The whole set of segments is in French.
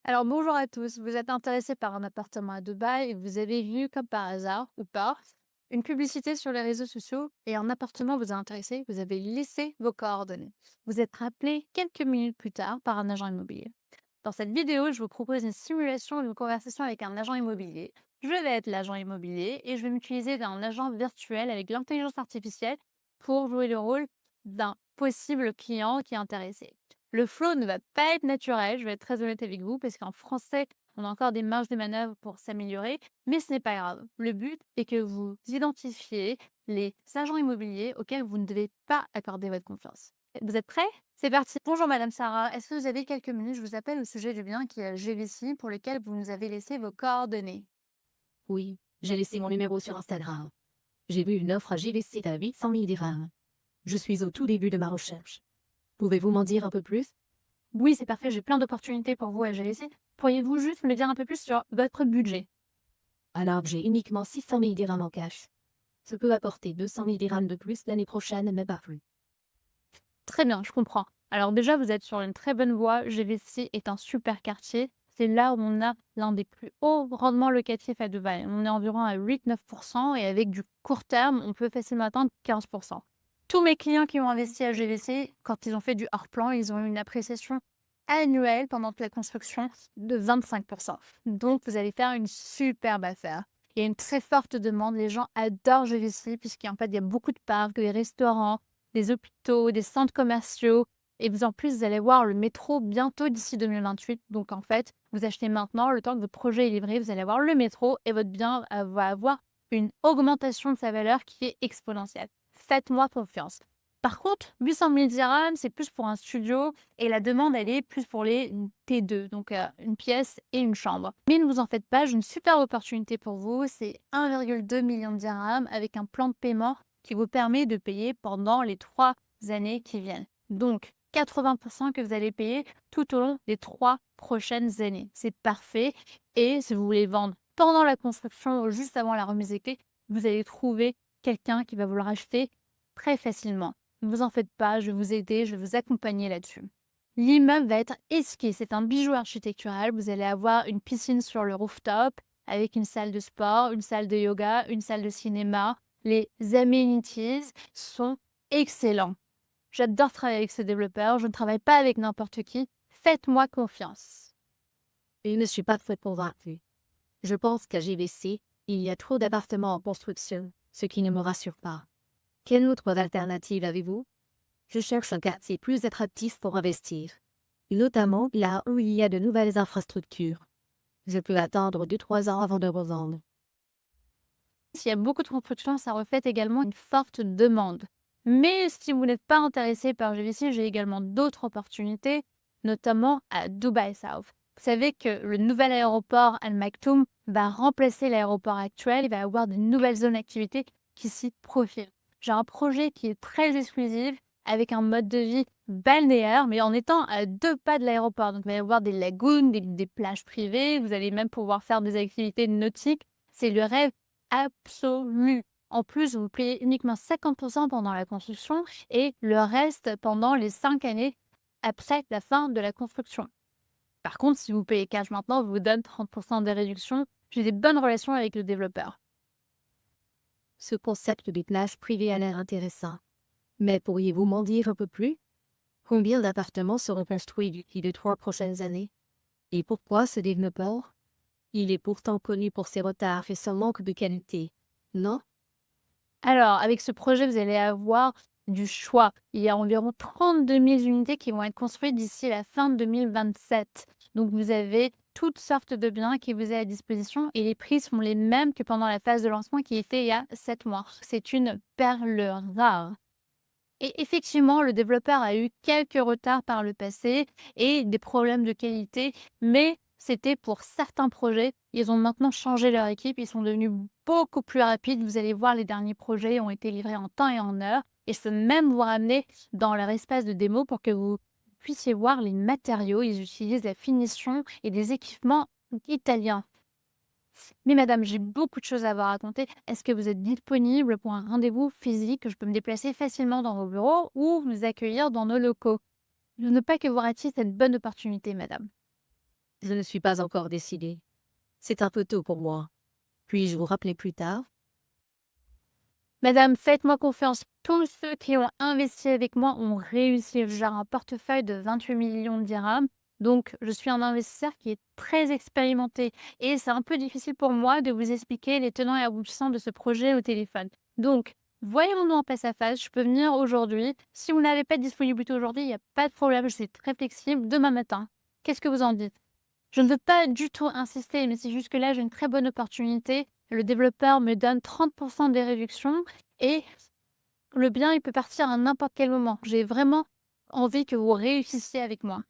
Alors bonjour à tous, vous êtes intéressé par un appartement à Dubaï et vous avez vu comme par hasard ou pas une publicité sur les réseaux sociaux et un appartement vous a intéressé, vous avez laissé vos coordonnées. Vous êtes rappelé quelques minutes plus tard par un agent immobilier. Dans cette vidéo, je vous propose une simulation d'une conversation avec un agent immobilier. Je vais être l'agent immobilier et je vais m'utiliser d'un agent virtuel avec l'intelligence artificielle pour jouer le rôle d'un possible client qui est intéressé. Le flow ne va pas être naturel, je vais être très honnête avec vous, parce qu'en français, on a encore des marges de manœuvre pour s'améliorer, mais ce n'est pas grave. Le but est que vous identifiez les agents immobiliers auxquels vous ne devez pas accorder votre confiance. Vous êtes prêts? C'est parti. Bonjour Madame Sarah, est-ce que vous avez quelques minutes? Je vous appelle au sujet du bien qui est à GVC pour lequel vous nous avez laissé vos coordonnées. Oui, j'ai laissé mon numéro sur Instagram. J'ai vu une offre à GVC à 800 000 dirhams. Je suis au tout début de ma recherche. Pouvez-vous m'en dire un peu plus? Oui, c'est parfait, j'ai plein d'opportunités pour vous à GVC. Pourriez-vous juste me dire un peu plus sur votre budget? Alors j'ai uniquement 600 000 dirhams en cash. Ce peut apporter 200 000 dirhams de plus l'année prochaine, mais pas plus. Très bien, je comprends. Alors déjà, vous êtes sur une très bonne voie. GVC est un super quartier. C'est là où on a l'un des plus hauts rendements locatifs à Dubaï. On est environ à 8-9% et avec du court terme, on peut facilement atteindre 15%. Tous mes clients qui ont investi à GVC, quand ils ont fait du hors-plan, ils ont eu une appréciation annuelle pendant toute la construction de 25%. Donc, vous allez faire une superbe affaire. Il y a une très forte demande. Les gens adorent GVC puisqu'en fait, il y a beaucoup de parcs, des restaurants, des hôpitaux, des centres commerciaux et vous en plus, vous allez voir le métro bientôt d'ici 2028. Donc en fait, vous achetez maintenant, le temps que votre projet est livré, vous allez avoir le métro et votre bien va avoir une augmentation de sa valeur qui est exponentielle. Faites-moi confiance. Par contre, 800 000 dirhams, c'est plus pour un studio et la demande, elle est plus pour les T2, donc une pièce et une chambre. Mais ne vous en faites pas, j'ai une super opportunité pour vous. C'est 1,2 million de dirhams avec un plan de paiement qui vous permet de payer pendant les 3 années qui viennent. Donc, 80% que vous allez payer tout au long des 3 prochaines années. C'est parfait. Et si vous voulez vendre pendant la construction ou juste avant la remise des clés, vous allez trouver quelqu'un qui va vous le racheter très facilement. Ne vous en faites pas, je vais vous aider, je vais vous accompagner là-dessus. L'immeuble va être esquissé, c'est un bijou architectural. Vous allez avoir une piscine sur le rooftop avec une salle de sport, une salle de yoga, une salle de cinéma. Les amenities sont excellents. J'adore travailler avec ce développeur, je ne travaille pas avec n'importe qui. Faites-moi confiance. Et je ne suis pas très convaincue. Je pense qu'à GVC, il y a trop d'appartements en construction, ce qui ne me rassure pas. Quelle autre alternative avez-vous? Je cherche un quartier plus attractif pour investir, notamment là où il y a de nouvelles infrastructures. Je peux attendre 2-3 ans avant de revendre. S'il y a beaucoup de construction, ça reflète également une forte demande. Mais si vous n'êtes pas intéressé par GVC, j'ai également d'autres opportunités, notamment à Dubai South. Vous savez que le nouvel aéroport Al Maktoum va remplacer l'aéroport actuel. Il va y avoir de nouvelles zones d'activité qui s'y profilent. J'ai un projet qui est très exclusif avec un mode de vie balnéaire, mais en étant à 2 pas de l'aéroport. Donc, il va y avoir des lagoons, des plages privées. Vous allez même pouvoir faire des activités nautiques. C'est le rêve absolu. En plus, vous payez uniquement 50% pendant la construction et le reste pendant les 5 années après la fin de la construction. Par contre, si vous payez cash maintenant, on vous donne 30% de réduction. J'ai des bonnes relations avec le développeur. Ce concept des plages privées a l'air intéressant. Mais pourriez-vous m'en dire un peu plus? Combien d'appartements seront construits d'ici les 3 prochaines années? Et pourquoi ce développeur? Il est pourtant connu pour ses retards et son manque de qualité, non? Alors, avec ce projet, vous allez avoir du choix. Il y a environ 32 000 unités qui vont être construites d'ici la fin de 2027. Donc, vous avez toutes sortes de biens qui vous est à disposition et les prix sont les mêmes que pendant la phase de lancement qui était il y a 7 mois. C'est une perle rare. Et effectivement, le développeur a eu quelques retards par le passé et des problèmes de qualité, mais c'était pour certains projets. Ils ont maintenant changé leur équipe, ils sont devenus beaucoup plus rapides. Vous allez voir, les derniers projets ont été livrés en temps et en heure et je peux même vous ramener dans leur espace de démo pour que vous puissiez voir les matériaux. Ils utilisent la finition et des équipements italiens. Mais madame, j'ai beaucoup de choses à vous raconter. Est-ce que vous êtes disponible pour un rendez-vous physique? Je peux me déplacer facilement dans vos bureaux ou vous accueillir dans nos locaux. Je ne veux pas que vous ratiez cette bonne opportunité, madame. Je ne suis pas encore décidé. C'est un peu tôt pour moi. Puis-je vous rappeler plus tard? Madame, faites-moi confiance. Tous ceux qui ont investi avec moi ont réussi. J'ai un portefeuille de 28 millions de dirhams. Donc, je suis un investisseur qui est très expérimenté. Et c'est un peu difficile pour moi de vous expliquer les tenants et aboutissants de ce projet au téléphone. Donc, voyons-nous en face à face. Je peux venir aujourd'hui. Si vous n'avez pas de disponibilité aujourd'hui, il n'y a pas de problème. Je suis très flexible. Demain matin. Qu'est-ce que vous en dites? Je ne veux pas du tout insister, mais c'est juste que là, j'ai une très bonne opportunité. Le développeur me donne 30% des réductions et le bien, il peut partir à n'importe quel moment. J'ai vraiment envie que vous réussissiez avec moi.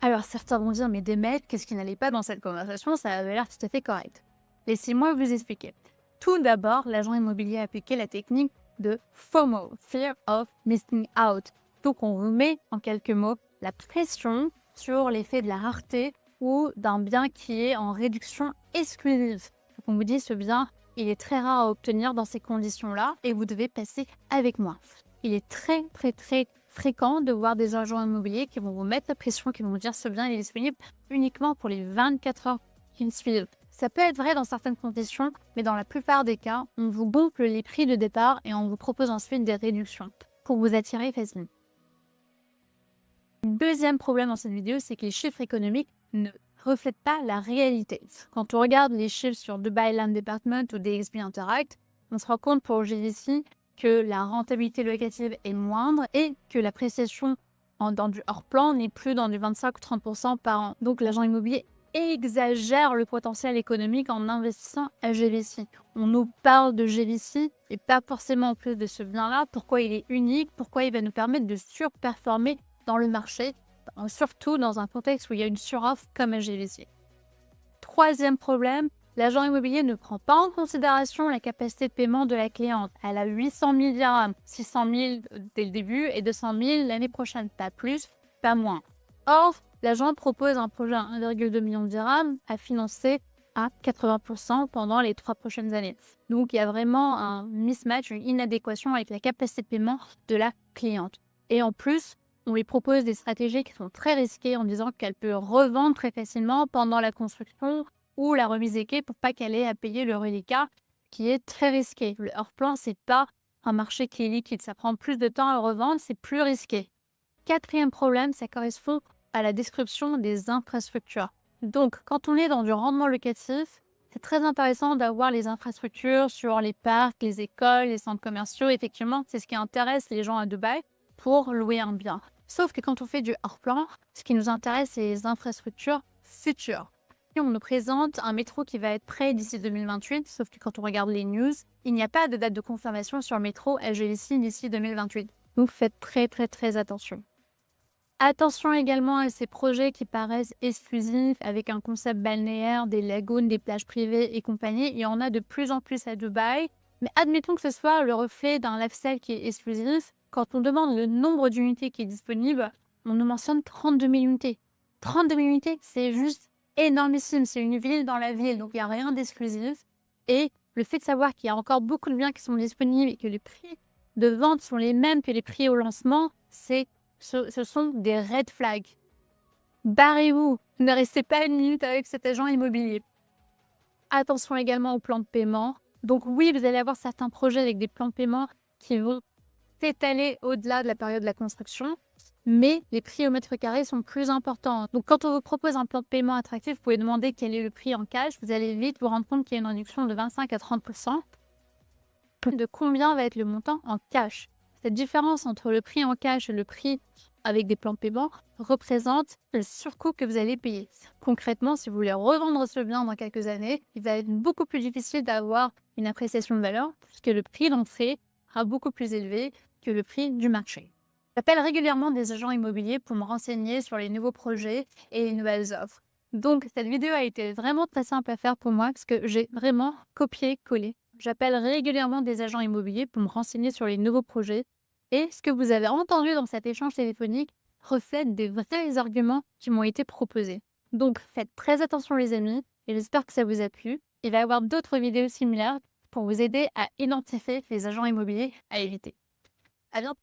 Alors, certains vont dire, mais Demet, qu'est-ce qui n'allait pas dans cette conversation? Ça avait l'air tout à fait correct. Laissez-moi vous expliquer. Tout d'abord, l'agent immobilier a appliqué la technique de FOMO, Fear of Missing Out. Donc, on vous met, en quelques mots, la pression sur l'effet de la rareté ou d'un bien qui est en réduction exclusive. Donc, on vous dit, ce bien, il est très rare à obtenir dans ces conditions-là et vous devez passer avec moi. Il est très, très, très fréquent de voir des agents immobiliers qui vont vous mettre la pression, qui vont vous dire ce bien est disponible uniquement pour les 24 heures qui suivent. Ça peut être vrai dans certaines conditions, mais dans la plupart des cas, on vous gonfle les prix de départ et on vous propose ensuite des réductions pour vous attirer facilement. Deuxième problème dans cette vidéo, c'est que les chiffres économiques ne reflètent pas la réalité. Quand on regarde les chiffres sur Dubai Land Department ou DXB Interact, on se rend compte pour GVC que la rentabilité locative est moindre et que l'appréciation dans du hors-plan n'est plus dans du 25 ou 30% par an. Donc l'agent immobilier exagère le potentiel économique en investissant à GVC. On nous parle de GVC et pas forcément en plus de ce bien-là, pourquoi il est unique, pourquoi il va nous permettre de surperformer dans le marché, surtout dans un contexte où il y a une suroffre comme à GVC. Troisième problème, l'agent immobilier ne prend pas en considération la capacité de paiement de la cliente. Elle a 800 000 dirhams, 600 000 dès le début et 200 000 l'année prochaine, pas plus, pas moins. Or, l'agent propose un projet à 1,2 million de dirhams à financer à 80% pendant les 3 prochaines années. Donc, il y a vraiment un mismatch, une inadéquation avec la capacité de paiement de la cliente. Et en plus, on lui propose des stratégies qui sont très risquées en disant qu'elle peut revendre très facilement pendant la construction ou la remise des clés pour pas qu'elle ait à payer le reliquat, qui est très risqué. Le hors-plan, c'est pas un marché qui est liquide, ça prend plus de temps à revendre, c'est plus risqué. Quatrième problème, ça correspond à la description des infrastructures. Donc, quand on est dans du rendement locatif, c'est très intéressant d'avoir les infrastructures sur les parcs, les écoles, les centres commerciaux. Effectivement, c'est ce qui intéresse les gens à Dubaï pour louer un bien. Sauf que quand on fait du hors-plan, ce qui nous intéresse, c'est les infrastructures futures. Et on nous présente un métro qui va être prêt d'ici 2028, sauf que quand on regarde les news, il n'y a pas de date de confirmation sur le métro LGVC d'ici 2028. Donc faites très très très attention. Attention également à ces projets qui paraissent exclusifs avec un concept balnéaire, des lagunes, des plages privées et compagnie. Il y en a de plus en plus à Dubaï. Mais admettons que ce soit le reflet d'un lifestyle qui est exclusif. Quand on demande le nombre d'unités qui est disponible, on nous mentionne 32 000 unités. 32 000 unités, c'est juste énormissime. C'est une ville dans la ville, donc il n'y a rien d'exclusif. Et le fait de savoir qu'il y a encore beaucoup de biens qui sont disponibles et que les prix de vente sont les mêmes que les prix au lancement, ce sont des red flags. Barrez-vous, ne restez pas une minute avec cet agent immobilier. Attention également aux plans de paiement. Donc oui, vous allez avoir certains projets avec des plans de paiement qui vont s'étaler au-delà de la période de la construction, mais les prix au mètre carré sont plus importants. Donc quand on vous propose un plan de paiement attractif, vous pouvez demander quel est le prix en cash. Vous allez vite vous rendre compte qu'il y a une réduction de 25 à 30%. De combien va être le montant en cash? Cette différence entre le prix en cash et le prix avec des plans de paiement représente le surcoût que vous allez payer. Concrètement, si vous voulez revendre ce bien dans quelques années, il va être beaucoup plus difficile d'avoir une appréciation de valeur puisque le prix d'entrée sera beaucoup plus élevé que le prix du marché. J'appelle régulièrement des agents immobiliers pour me renseigner sur les nouveaux projets et les nouvelles offres. Donc, cette vidéo a été vraiment très simple à faire pour moi parce que j'ai vraiment copié-collé. J'appelle régulièrement des agents immobiliers pour me renseigner sur les nouveaux projets. Et ce que vous avez entendu dans cet échange téléphonique reflète des vrais arguments qui m'ont été proposés. Donc, faites très attention les amis et j'espère que ça vous a plu. Il va y avoir d'autres vidéos similaires pour vous aider à identifier les agents immobiliers à éviter. À bientôt.